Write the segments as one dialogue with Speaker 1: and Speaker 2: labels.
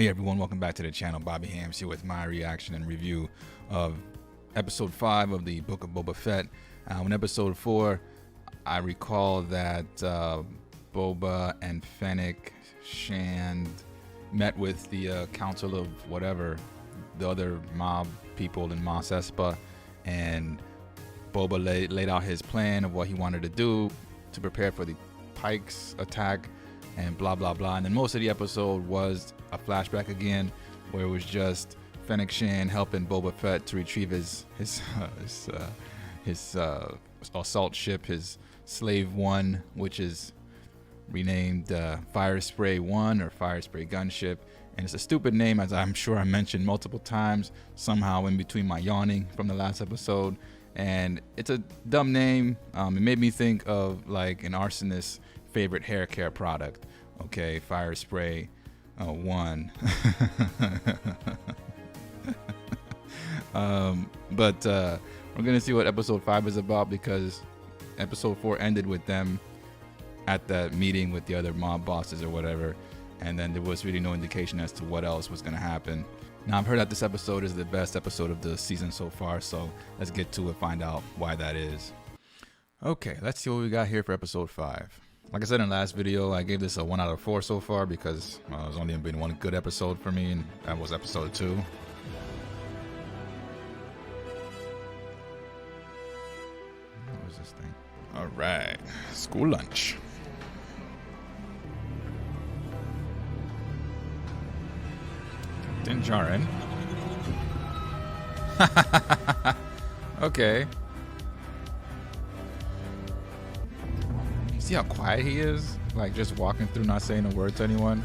Speaker 1: Hey everyone, welcome back to the channel. Bobby Hams here with my reaction and review of episode 5 of the Book of Boba Fett. In episode 4, I recall that Boba and Fennec Shand met with the council of whatever, the other mob people in Mos Espa, and Boba laid out his plan of what he wanted to do to prepare for the Pikes attack and blah blah blah. And then most of the episode was a flashback again, where it was just Fennec Shand helping Boba Fett to retrieve his assault ship, his Slave 1, which is renamed Fire Spray 1 or Fire Spray Gunship. And it's a stupid name, as I'm sure I mentioned multiple times, somehow in between my yawning from the last episode. And it's a dumb name. It made me think of like an arsonist's favorite hair care product. Okay, Fire Spray 1. But we're gonna see what episode 5 is about, because episode 4 ended with them at that meeting with the other mob bosses or whatever, and then there was really no indication as to what else was gonna happen. Now, I've heard that this episode is the best episode of the season so far, so let's get to it, find out why that is. Okay, let's see what we got here for episode 5. Like I said in the last video, I gave this a 1 out of 4 so far, because there's only been one good episode for me, and that was episode 2. What was this thing? All right, school lunch. Din Djarin. Okay. See how quiet he is? Like just walking through, not saying a word to anyone.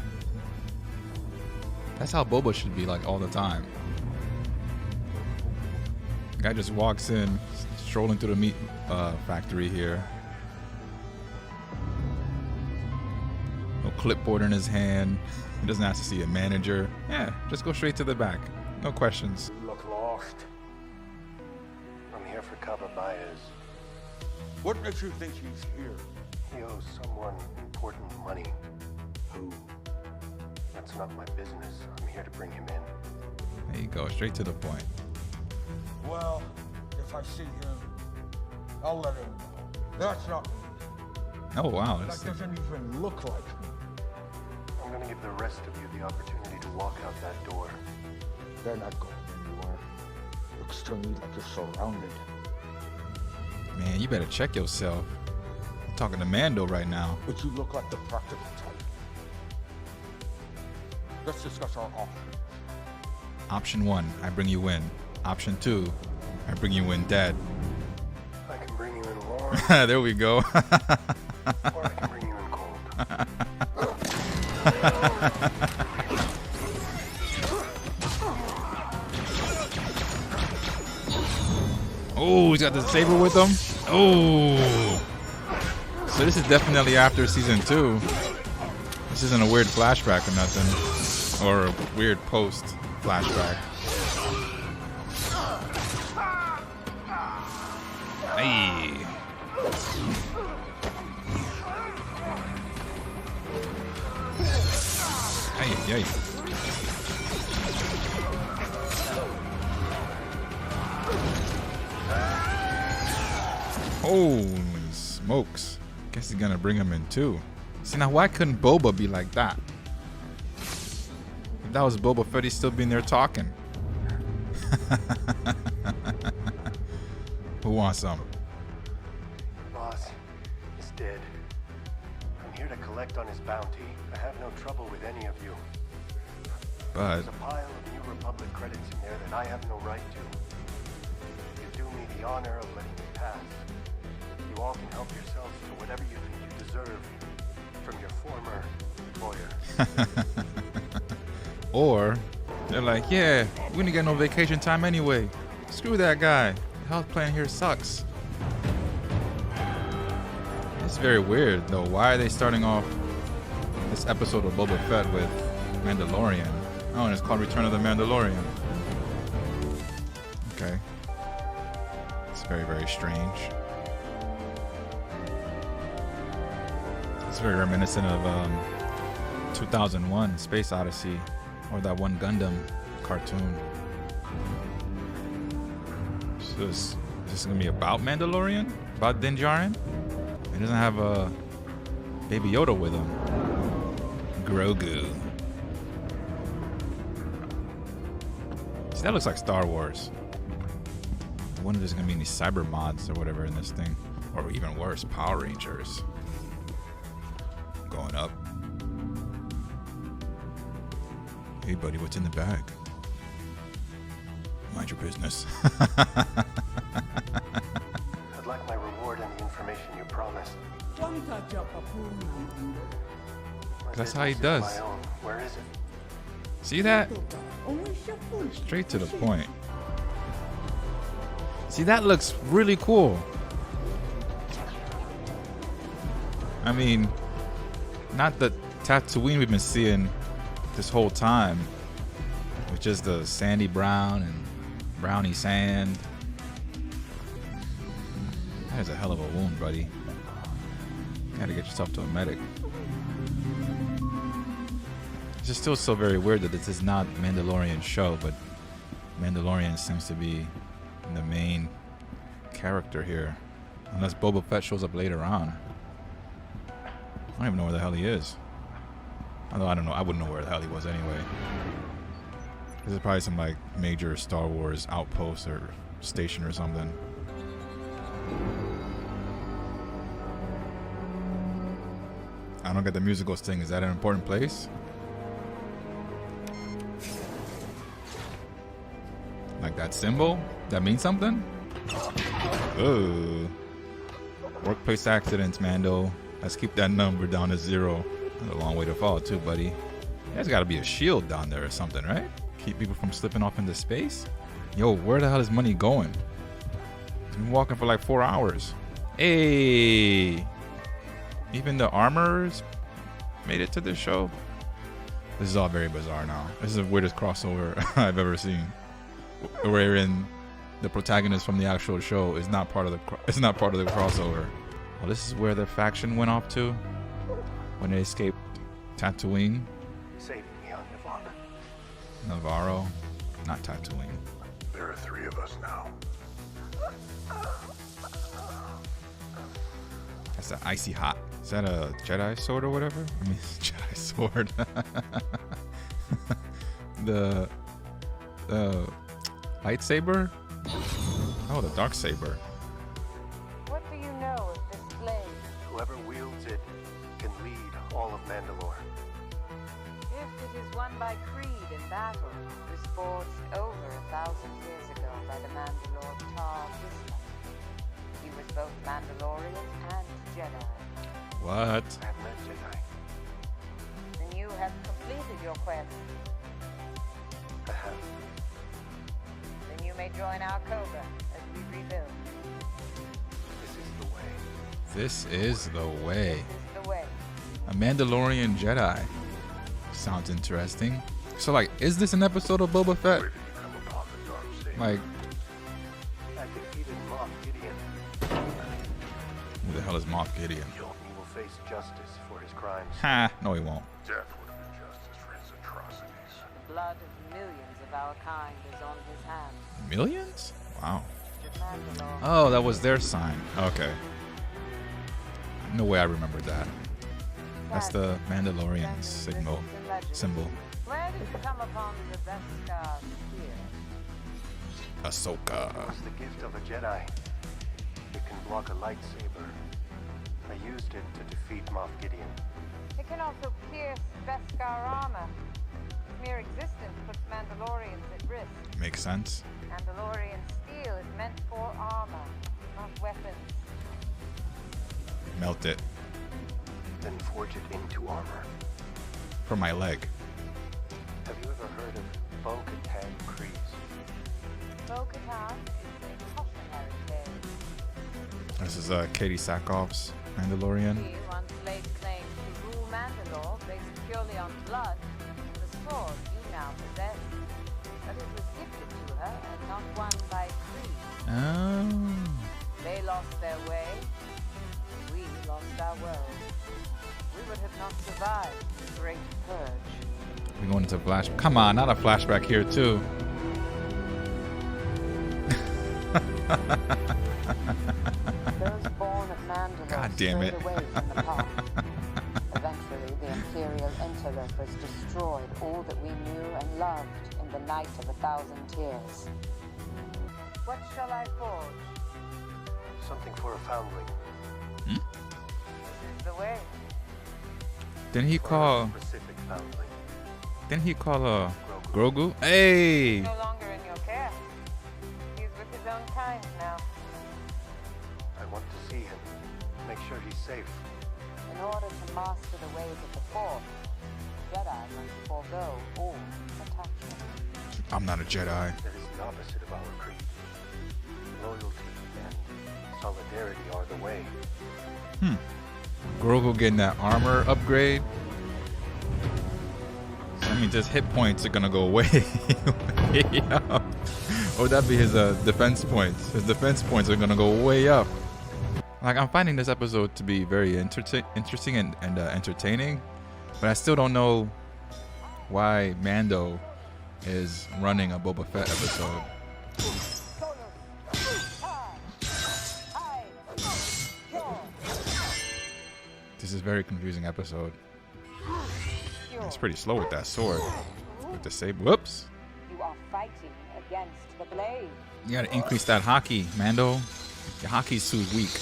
Speaker 1: That's how Boba should be, like all the time. Guy just walks in, strolling through the meat factory here. No clipboard in his hand. He doesn't have to see a manager. Yeah, just go straight to the back. No questions.
Speaker 2: You look lost. I'm here for Kaba Baez.
Speaker 3: What makes you think he's here?
Speaker 2: He owes someone important money.
Speaker 3: Who?
Speaker 2: That's not my business. I'm here to bring him in.
Speaker 1: There you go, straight to the point.
Speaker 3: Well, if I see him, I'll let him know. That's not me.
Speaker 1: Oh wow.
Speaker 3: That doesn't even look like me.
Speaker 2: I'm gonna give the rest of you the opportunity to walk out that door.
Speaker 3: They're not going anywhere. Looks to me like you're surrounded.
Speaker 1: Man, you better check yourself. I'm talking to Mando right now.
Speaker 3: But you look like the practical type. Let's discuss our options.
Speaker 1: Option 1, I bring you in. Option 2, I bring you in dead.
Speaker 2: I can bring you in warm,
Speaker 1: There we go.
Speaker 2: or I can bring you in cold.
Speaker 1: Oh, he's got the saber with him. Oh, so this is definitely after season 2. This isn't a weird flashback or nothing, or a weird post flashback. Hey. Hey. Holy smokes. Guess he's gonna bring him in too. See, now why couldn't Boba be like that? If that was Boba Fett, he'd still be in there talking. Who wants some?
Speaker 2: Boss, he's dead. I'm here to collect on his bounty. I have no trouble with any of you.
Speaker 1: But
Speaker 2: There's a pile of New Republic credits in there that I have no right to. You do me the honor of letting me pass. You all can help yourselves to whatever you think you deserve from your former employer.
Speaker 1: or they're like, yeah, we didn't get no vacation time anyway. Screw that guy. The health plan here sucks. It's very weird though. Why are they starting off this episode of Boba Fett with Mandalorian? Oh, and it's called Return of the Mandalorian. Okay. It's very, very strange. It's very reminiscent of 2001 Space Odyssey. Or that one Gundam cartoon. So is this gonna be about Mandalorian? About Din Djarin? He doesn't have a Baby Yoda with him. Grogu. See, that looks like Star Wars. I wonder if there's gonna be any cyber mods or whatever in this thing. Or even worse, Power Rangers. Going up. Hey buddy, what's in the bag? Mind your business.
Speaker 2: I'd like my reward and the information you promised.
Speaker 1: That's how he does.
Speaker 2: My own. Where is it?
Speaker 1: See that? Straight to the point. See, that looks really cool. I mean, not the Tatooine we've been seeing this whole time, which is the sandy brown and brownie sand. That is a hell of a wound, buddy. You gotta get yourself to a medic. It's just still so very weird that this is not Mandalorian show, but Mandalorian seems to be the main character here. Unless Boba Fett shows up later on. I don't even know where the hell he is. Although I don't know, I wouldn't know where the hell he was anyway. This is probably some like major Star Wars outpost or station or something. I don't get the musical sting. Is that an important place? Like that symbol? That means something? Oh. Workplace accidents, Mando. Let's keep that number down to 0. That's a long way to fall too, buddy. There's gotta be a shield down there or something, right? Keep people from slipping off into space? Yo, where the hell is money going? He's been walking for like 4 hours. Hey! Even the armorers made it to this show. This is all very bizarre now. This is the weirdest crossover I've ever seen. Wherein the protagonist from the actual show is not part of the crossover. Well, this is where the faction went off to when they escaped Tatooine.
Speaker 2: Save me on Nirvana.
Speaker 1: Navarro, not Tatooine.
Speaker 3: There are 3 of us now.
Speaker 1: That's an icy hot. Is that a Jedi sword or whatever? I mean, Jedi sword. the lightsaber? Oh, the dark saber.
Speaker 4: What do you know of this blade?
Speaker 2: Whoever wields it can lead all of Mandalore.
Speaker 4: If it is won by creed in battle, it was forged over 1,000 years ago by the Mandalore Tar Bismuth. He was both Mandalorian and Jedi.
Speaker 1: What?
Speaker 2: I have met Jedi.
Speaker 4: Then you have completed your quest.
Speaker 2: I have.
Speaker 4: Then you may join our Cobra as we rebuild.
Speaker 2: This is the way.
Speaker 1: This is the way.
Speaker 4: This is the way.
Speaker 1: A Mandalorian Jedi. Sounds interesting. So, like, is this an episode of Boba Fett?
Speaker 3: Where did you come upon the dark saber?
Speaker 1: Like,
Speaker 2: I defeated Moff Gideon.
Speaker 1: who the hell is Moff Gideon?
Speaker 2: He will face justice for his crimes.
Speaker 1: Ha! No, he won't.
Speaker 3: Death would have been justice for his atrocities.
Speaker 4: The blood of millions of our kind is on his hands.
Speaker 1: Millions? Wow.
Speaker 4: To Mandalore.
Speaker 1: Oh, that was their sign. Okay. No way I remembered that. That's the Mandalorian signal. Symbol.
Speaker 4: Where did you come upon the Beskar here?
Speaker 1: Ahsoka.
Speaker 2: It's the gift of a Jedi. It can block a lightsaber. I used it to defeat Moff Gideon.
Speaker 4: It can also pierce Beskar armor. Its mere existence puts Mandalorians at risk.
Speaker 1: Makes sense.
Speaker 4: Mandalorian steel is meant for armor, not weapons.
Speaker 1: Melt it.
Speaker 2: Then forge it into armor.
Speaker 1: For my leg.
Speaker 2: Have you ever heard of Bo-Katan Kryze?
Speaker 4: Bo-Katan is a cautionary tale.
Speaker 1: This is Katie Sackhoff's Mandalorian.
Speaker 4: She once laid claim to rule Mandalore based purely on blood and the sword you now possess. But it was gifted to her and not won by creed.
Speaker 1: Oh.
Speaker 4: They lost their way. We lost our world. We would have not survived the Great Purge.
Speaker 1: We're going into flash. Come on, not a flashback here too.
Speaker 4: Those born of Mandalore
Speaker 1: God damn it.
Speaker 4: strayed away from the path. Eventually, the Imperial interlopers destroyed all that we knew and loved in the Night of 1,000 Tears. What shall I forge?
Speaker 2: Something for a foundling.
Speaker 4: This is the way.
Speaker 1: Didn't he call?
Speaker 2: Specific foundling.
Speaker 1: Didn't he call Grogu? Hey.
Speaker 4: No longer in your care. He's with his own kind now.
Speaker 2: I want to see him. Make sure he's safe.
Speaker 4: In order to master the ways of the Force, Jedi must forego all attachment.
Speaker 1: I'm not a Jedi.
Speaker 2: That is the opposite of our creed. Loyalty and solidarity are the way.
Speaker 1: Grogu getting that armor upgrade. So that means his hit points are gonna go way, way up. Or would that be his defense points? His defense points are gonna go way up. Like, I'm finding this episode to be very interesting and entertaining, but I still don't know why Mando is running a Boba Fett episode. This is a very confusing episode. It's pretty slow with that sword. With the saber. Whoops.
Speaker 4: You are fighting against the blade.
Speaker 1: You gotta increase that hockey, Mando. Your hockey's too weak.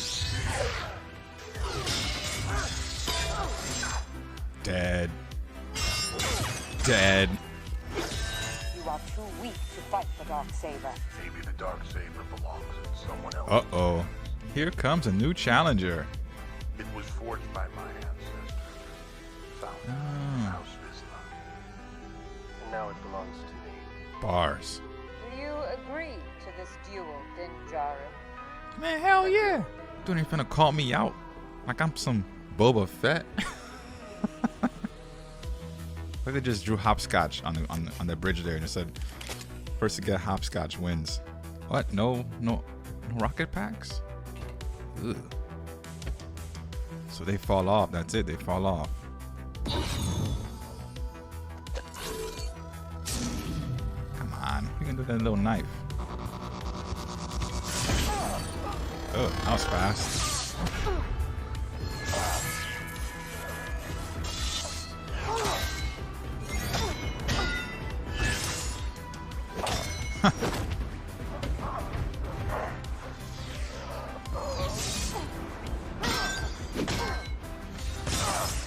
Speaker 1: Dead. Dead.
Speaker 4: You are too weak to fight the Darksaber.
Speaker 3: Maybe the Darksaber belongs in someone else.
Speaker 1: Uh-oh. Here comes a new challenger.
Speaker 3: It was forged by my ancestors. Found in House Vizsla.
Speaker 2: And now it belongs to me.
Speaker 1: Bars.
Speaker 4: Do you agree to this duel, Din Djarin?
Speaker 1: Man, hell yeah. Don't even finna call me out like I'm some Boba Fett. Like they just drew hopscotch on the bridge there and it said, first to get hopscotch wins. What? No rocket packs? Ugh. So they fall off. That's it. They fall off. Come on. You can do that little knife. Oh, that was fast.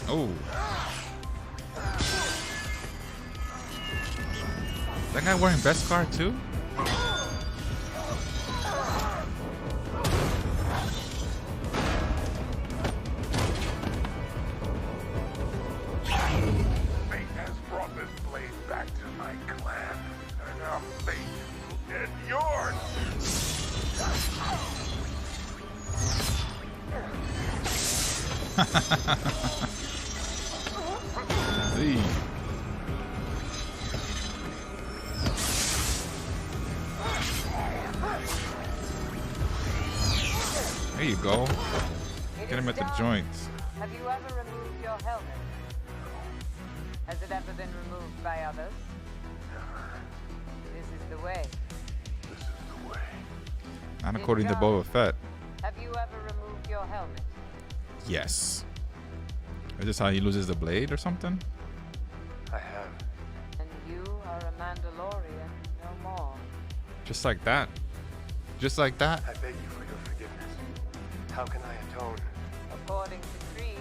Speaker 1: Oh. That guy wearing Beskar too?
Speaker 3: Fate has brought this blade back to my clan. And now fate will end yours.
Speaker 1: See. There you go. Get him at the joints.
Speaker 4: Have you ever removed your helmet? Has it ever been removed by others? This is the way.
Speaker 3: This is the way.
Speaker 1: Not according to Boba Fett.
Speaker 4: Have you ever removed your helmet?
Speaker 1: Yes. Is this how he loses the blade or something?
Speaker 2: I have.
Speaker 4: And you are a Mandalorian no more.
Speaker 1: Just like that. Just like that.
Speaker 2: I beg you for your forgiveness. How can I atone?
Speaker 4: According to creed,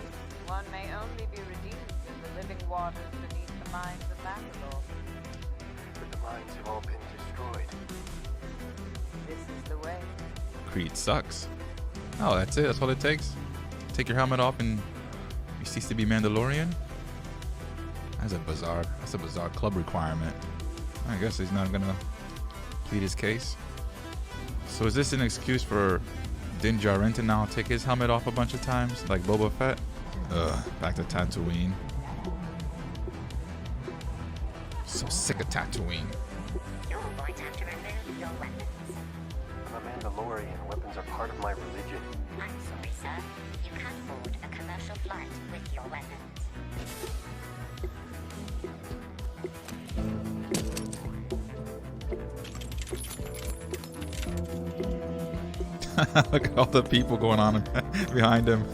Speaker 4: one may only be redeemed in the living waters beneath the mines of Mandalore.
Speaker 2: But the mines have all been destroyed.
Speaker 4: This is the way.
Speaker 1: Creed sucks. Oh, that's it. That's all it takes. Take your helmet off and you cease to be Mandalorian. That's a bizarre club requirement. I guess he's not gonna plead his case. So is this an excuse for Din Djarin to now take his helmet off a bunch of times, like Boba Fett? Back to Tatooine. So sick of Tatooine.
Speaker 5: You're going to have to remove your weapons.
Speaker 2: I'm a Mandalorian. Weapons are part of my religion.
Speaker 5: I'm sorry, sir. You can't forward a commercial flight with your weapons.
Speaker 1: Look at all the people going on behind him.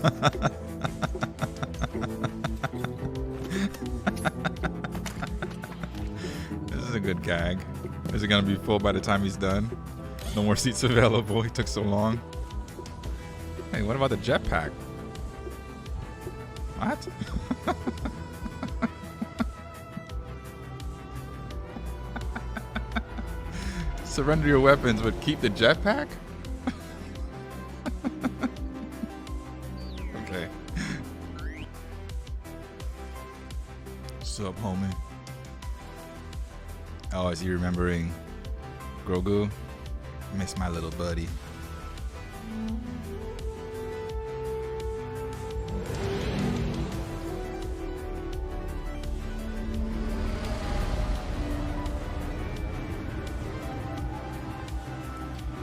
Speaker 1: This is a good gag. Is it gonna be full by the time he's done? No more seats available. He took so long. Hey, what about the jetpack? What? Surrender your weapons, but keep the jetpack? Okay. What's up, homie? Oh, is he remembering Grogu? Miss my little buddy.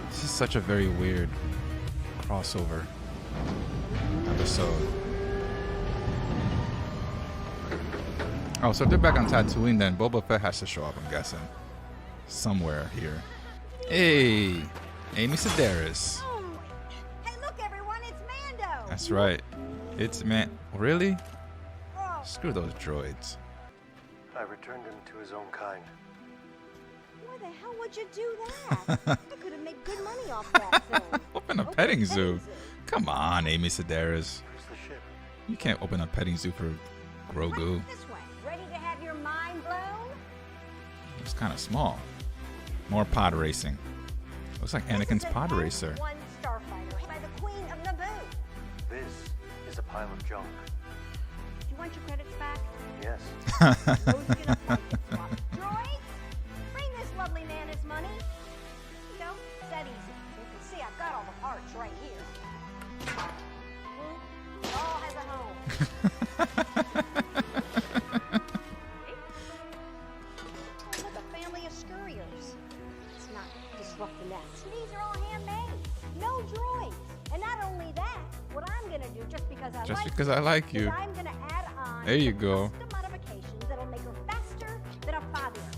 Speaker 1: This is such a very weird crossover episode. Oh, so if they're back on Tatooine, then Boba Fett has to show up, I'm guessing. Somewhere here. Hey, Amy Sedaris.
Speaker 6: Hey, look, everyone, it's Mando.
Speaker 1: That's right. It's Really? Screw those droids.
Speaker 2: I returned him to his own kind.
Speaker 6: Why the hell would you do that? I could have made good money off that film.
Speaker 1: Open a petting zoo. Come on, Amy Sedaris.
Speaker 2: Where's the ship?
Speaker 1: You can't open a petting zoo for Grogu.
Speaker 6: Right this way. Ready to have your mind blown?
Speaker 1: It's kind of small. More pod racing. Looks like Anakin's pod racer.
Speaker 6: One starfighter by the Queen of Naboo.
Speaker 2: This is a pile of junk.
Speaker 6: Do you want your credits back?
Speaker 2: Yes.
Speaker 6: Who's gonna fight it, swap? Droids? Bring this lovely man his money. Here you go. It's that easy. You can see I've got all the parts right here. It all has a home. Oh, look, a family of scurriers. Let's not disrupt the nest. These are all handmade. No droids. And not only that, what I'm gonna do just because I like
Speaker 1: you.
Speaker 6: is I'm gonna add on
Speaker 1: There you
Speaker 6: some
Speaker 1: go.
Speaker 6: custom modifications that'll make her faster than a 5-year.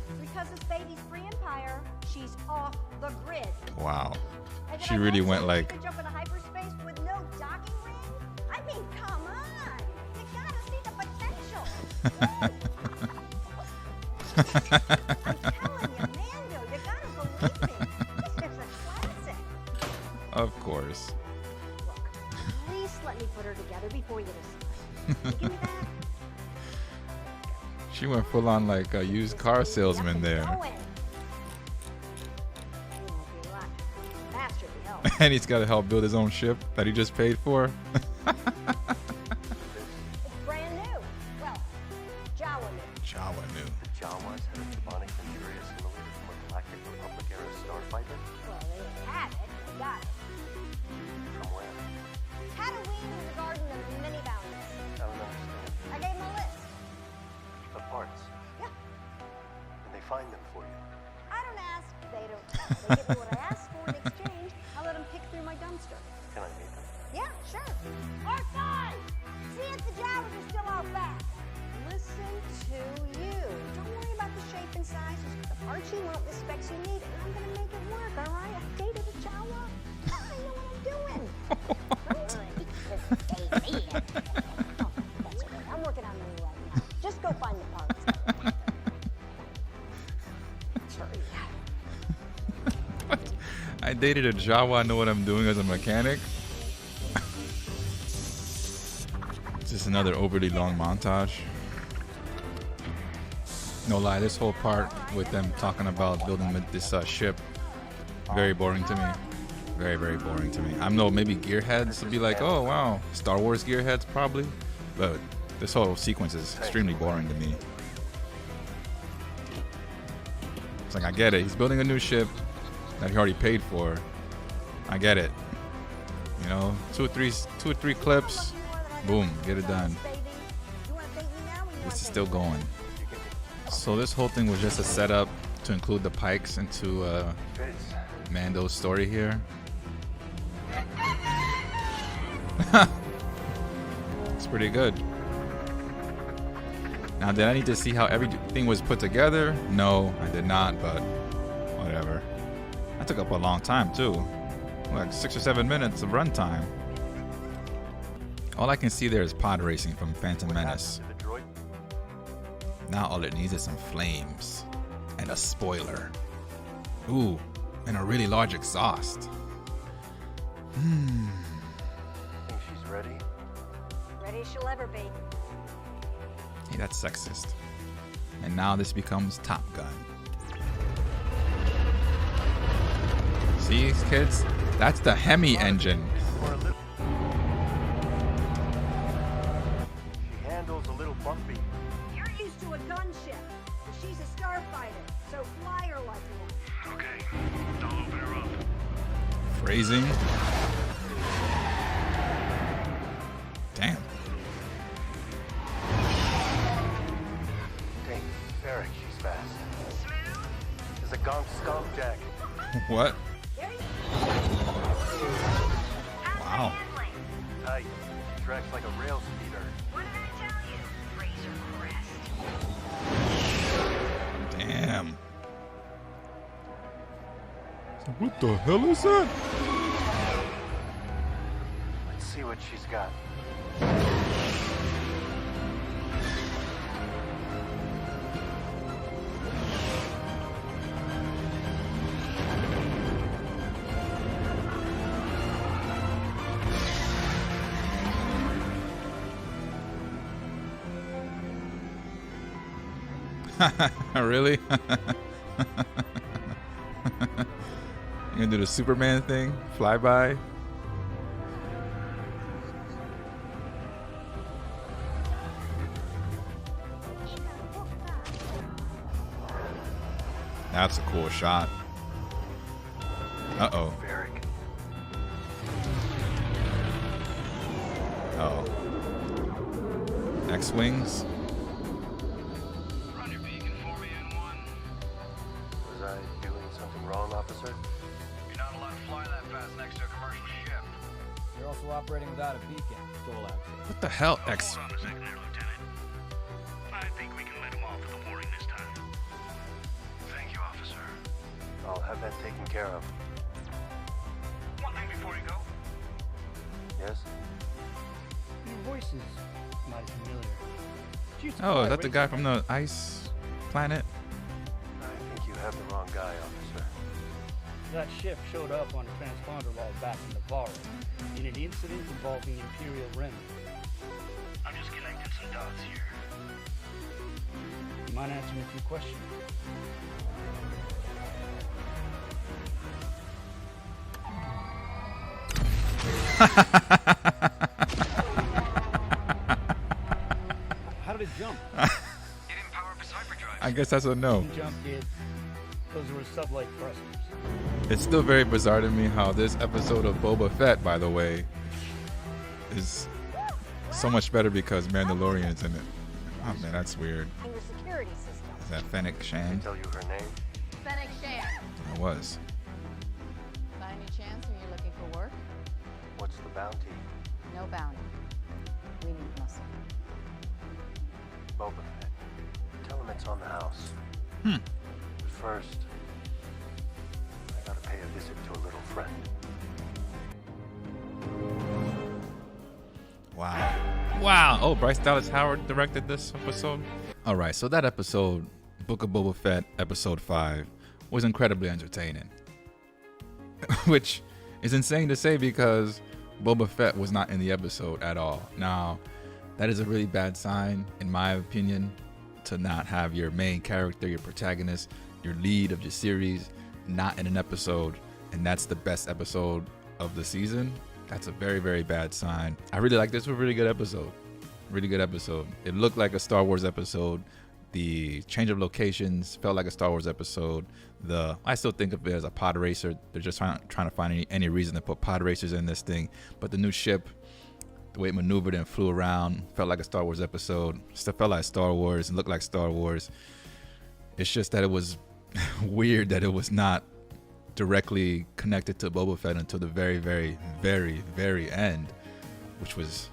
Speaker 6: And because this baby's free empire, she's off the grid.
Speaker 1: Wow.
Speaker 6: And did
Speaker 1: She
Speaker 6: I
Speaker 1: really
Speaker 6: mention
Speaker 1: went
Speaker 6: she
Speaker 1: like,
Speaker 6: can jump into hyperspace with no docking ring? I mean, come on. You gotta see the potential. I'm telling you, Mando, you gotta believe me. This is a classic.
Speaker 1: of course.
Speaker 6: Look, at least let me put her together before you decide. You give me that?
Speaker 1: She went full on like a used car salesman there. And he's got to help build his own ship that he just paid for.
Speaker 6: It's brand new. Well, Jawa new.
Speaker 1: Jawa knew.
Speaker 2: Jawas had a demonic Manchuria simulator from a Galactic Republic era starfighter?
Speaker 6: Well, they didn't have it. They got it.
Speaker 2: From where?
Speaker 6: Tatooine in the Garden of Many Bounties.
Speaker 2: I don't understand.
Speaker 6: I gave them a list.
Speaker 2: The parts.
Speaker 6: Yeah.
Speaker 2: And they find them for you.
Speaker 6: I don't ask. They don't. They give me what I ask for in exchange. I let them pick through my dumpster.
Speaker 2: Can I meet them?
Speaker 6: Yeah, sure. R5! See if the Jawas are still out back. Listen to you. Don't worry about the shape and sizes. The parts you want, the specs you need, and I'm gonna make it work, all right? I dated a Jawa. I know what I'm doing. Oh, that's okay. I'm working on money right now. Just go find the parts. Hurry.
Speaker 1: I dated a Jawa. I know what I'm doing as a mechanic. Just another overly long montage. No lie, this whole part with them talking about building this ship, very boring to me. Very, very boring to me. I know maybe gearheads would be like, oh wow, Star Wars gearheads probably, but this whole sequence is extremely boring to me. It's like, I get it. He's building a new ship that he already paid for. I get it. You know, two or three clips, boom, get it done. This is still going. So this whole thing was just a setup to include the Pikes into Mando's story here. It's pretty good. Now, did I need to see how everything was put together? No, I did not, but whatever. That took up a long time too. Like 6 or 7 minutes of runtime. All I can see there is pod racing from Phantom Menace.
Speaker 2: To the droid?
Speaker 1: Now all it needs is some flames and a spoiler. Ooh, and a really large exhaust.
Speaker 2: Think she's ready?
Speaker 6: Ready as she'll ever be.
Speaker 1: Hey, that's sexist. And now this becomes Top Gun. See, kids? That's the Hemi engine.
Speaker 2: For a little. She handles a little bumpy.
Speaker 6: You're used to a gunship, but she's a starfighter, so fly her like one.
Speaker 3: Okay, I'll open her up.
Speaker 1: Phrasing. Damn.
Speaker 2: Dang, Barrick, she's fast. There's a gonk skunk jack.
Speaker 1: What?
Speaker 6: There you
Speaker 1: Wow.
Speaker 2: Tight. She tracks like a rail speeder.
Speaker 5: What did I tell you? Razor crest.
Speaker 1: Damn. What the hell is that?
Speaker 2: Let's see what she's got.
Speaker 1: Really? You gonna do the Superman thing? Fly by? That's a cool shot. Uh-oh.
Speaker 2: Barrick.
Speaker 1: Oh. X-Wings?
Speaker 3: Run your beacon for me, N1.
Speaker 2: Was I doing something wrong, officer?
Speaker 3: You're not allowed to fly that fast next to a commercial ship.
Speaker 7: You're also operating without a beacon. Dole access.
Speaker 1: What the hell? X...
Speaker 3: Hold on a second there, Lieutenant. I think we can let him off with a warning this time. Thank you, officer.
Speaker 2: I'll have that taken care of.
Speaker 3: One thing before you go.
Speaker 2: Yes?
Speaker 8: Your voice is mighty familiar. She used to
Speaker 1: Oh,
Speaker 8: fly
Speaker 1: is that the
Speaker 8: race-
Speaker 1: guy from the ice planet?
Speaker 2: I think you have the wrong guy, officer.
Speaker 8: That ship showed up on a transponder log back in Navarro in an incident involving Imperial remnants.
Speaker 3: I'm just connecting some dots here.
Speaker 8: You mind answering a few questions? How did it jump?
Speaker 3: It didn't power up his hyperdrive.
Speaker 1: I guess that's a no.
Speaker 8: Didn't jump, kid. Those were sub-like thrusters.
Speaker 1: It's still very bizarre to me how this episode of Boba Fett, by the way, is so much better because Mandalorian's in it. Oh man, that's weird.
Speaker 6: In the security system.
Speaker 1: Is that Fennec
Speaker 2: Can
Speaker 1: Shand?
Speaker 2: I tell you her name?
Speaker 9: Fennec Shand.
Speaker 1: It was.
Speaker 9: By any chance, are you looking for work?
Speaker 2: What's the bounty?
Speaker 9: No bounty. We need muscle.
Speaker 2: Boba Fett. Tell him it's on the house.
Speaker 1: Hmm.
Speaker 2: But first, I gotta pay a visit to a little friend.
Speaker 1: Wow. Wow. Oh, Bryce Dallas Howard directed this episode. All right, so that episode, Book of Boba Fett, episode 5, was incredibly entertaining. Which is insane to say because Boba Fett was not in the episode at all. Now, that is a really bad sign, in my opinion, to not have your main character, your protagonist, your lead of your series, not in an episode, and that's the best episode of the season. That's a very, very bad sign. I really like this. Was a really good episode. Really good episode. It looked like a Star Wars episode. The change of locations felt like a Star Wars episode. I still think of it as a pod racer. They're just trying to find any reason to put pod racers in this thing. But the new ship, the way it maneuvered and flew around, felt like a Star Wars episode. Still felt like Star Wars and looked like Star Wars. It's just that it was weird that it was not directly connected to Boba Fett until the very, very, very, very end, which was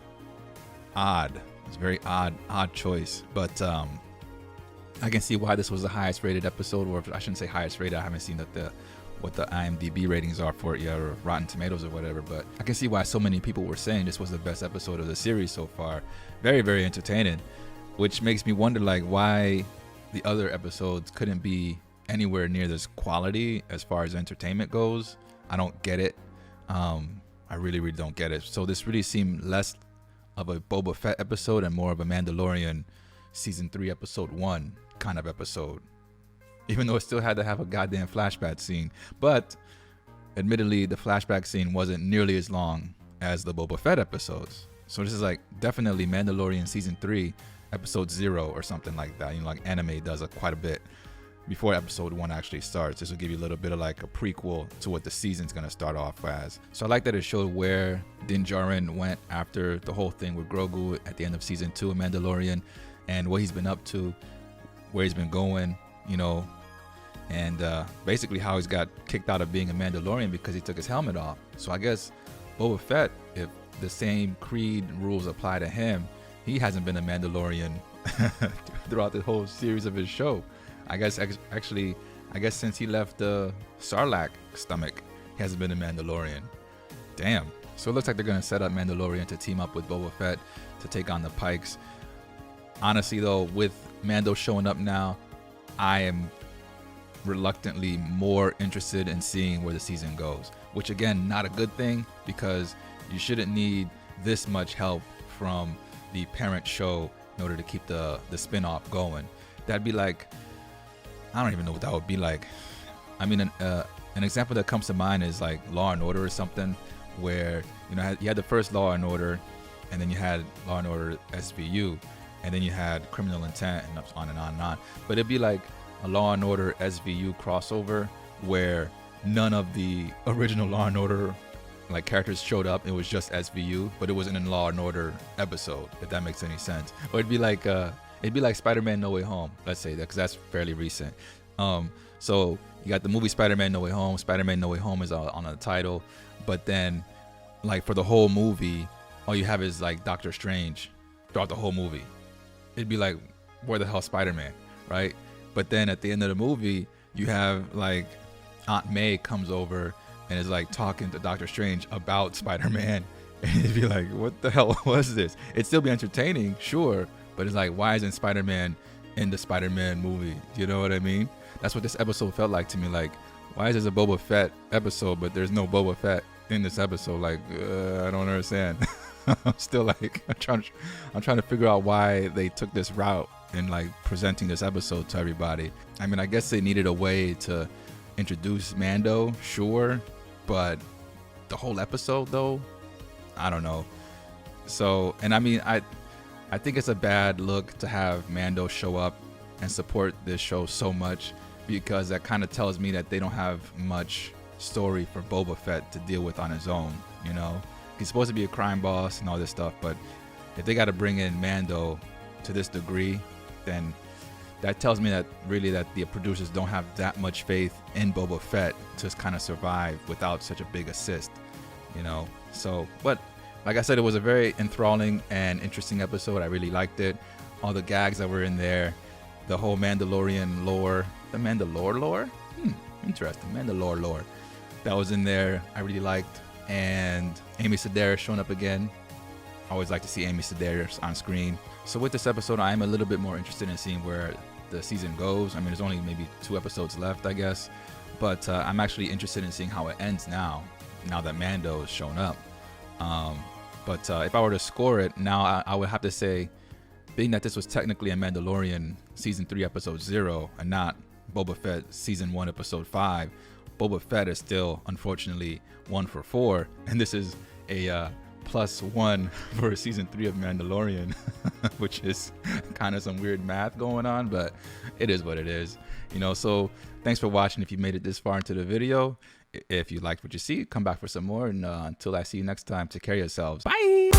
Speaker 1: odd. It was a very odd choice. But I can see why this was the highest rated episode, or I shouldn't say highest rated. I haven't seen the what the IMDb ratings are for it yet, or Rotten Tomatoes or whatever, but I can see why so many people were saying this was the best episode of the series so far. Very, very entertaining, which makes me wonder like why the other episodes couldn't be anywhere near this quality as far as entertainment goes. I don't get it. I really, really don't get it. So this really seemed less of a Boba Fett episode and more of a Mandalorian season 3 episode 1 kind of episode, even though it still had to have a goddamn flashback scene. But admittedly, the flashback scene wasn't nearly as long as the Boba Fett episodes. So this is like definitely Mandalorian season 3 episode 0 or something like that. You know, like anime does quite a bit before episode 1 actually starts. This will give you a little bit of like a prequel to what the season's gonna start off as. So I like that it showed where Din Djarin went after the whole thing with Grogu at the end of season 2 of Mandalorian, and what he's been up to, where he's been going, you know, and basically how he's got kicked out of being a Mandalorian because he took his helmet off. So I guess Boba Fett, if the same creed rules apply to him, he hasn't been a Mandalorian throughout the whole series of his show. I guess actually, since he left the Sarlacc stomach, he hasn't been a Mandalorian. Damn. So it looks like they're going to set up Mandalorian to team up with Boba Fett to take on the Pikes. Honestly, though, with Mando showing up now, I am reluctantly more interested in seeing where the season goes. Which, again, not a good thing, because you shouldn't need this much help from the parent show in order to keep the spin-off going. That'd be like, I don't even know what that would be like. I mean, an example that comes to mind is like Law and Order or something, where, you know, you had the first Law and Order, and then you had Law and Order SVU, and then you had Criminal Intent, and on and on and on. But it'd be like a Law and Order SVU crossover where none of the original Law and Order like characters showed up. It was just SVU, but it wasn't a Law and Order episode, if that makes any sense. Or it'd be like Spider-Man No Way Home, let's say that, because that's fairly recent. So you got the movie Spider-Man No Way Home. Spider-Man No Way Home is on the title, but then like for the whole movie, all you have is like Doctor Strange throughout the whole movie. It'd be like, where the hell Spider-Man, right? But then at the end of the movie, you have like Aunt May comes over and is like talking to Doctor Strange about Spider-Man, and it'd be like, what the hell was this? It'd still be entertaining, sure, but it's like, why isn't Spider-Man in the Spider-Man movie? You know what I mean? That's what this episode felt like to me. Like, why is this a Boba Fett episode, but there's no Boba Fett in this episode? Like, I don't understand. I'm still like, I'm trying to figure out why they took this route in like presenting this episode to everybody. I mean, I guess they needed a way to introduce Mando, sure, but the whole episode though, I don't know. So, and I mean, I think it's a bad look to have Mando show up and support this show so much, because that kind of tells me that they don't have much story for Boba Fett to deal with on his own, you know? He's supposed to be a crime boss and all this stuff, but if they got to bring in Mando to this degree, then that tells me that really that the producers don't have that much faith in Boba Fett to kind of survive without such a big assist, you know? So, but like I said, it was a very enthralling and interesting episode. I really liked it. All the gags that were in there, the whole Mandalorian lore, the Mandalore lore? Interesting, Mandalore lore. That was in there, I really liked. And Amy Sedaris showing up again. I always like to see Amy Sedaris on screen. So with this episode, I am a little bit more interested in seeing where the season goes. I mean, there's only maybe 2 episodes left, I guess. But I'm actually interested in seeing how it ends now that Mando has shown up. But if I were to score it, now I would have to say, being that this was technically a Mandalorian Season 3 Episode 0 and not Boba Fett Season 1 Episode 5, Boba Fett is still, unfortunately, 1 for 4. And this is a +1 for Season 3 of Mandalorian, which is kind of some weird math going on, but it is what it is. You know, so thanks for watching if you made it this far into the video. If you liked what you see, come back for some more. And until I see you next time, take care of yourselves. Bye!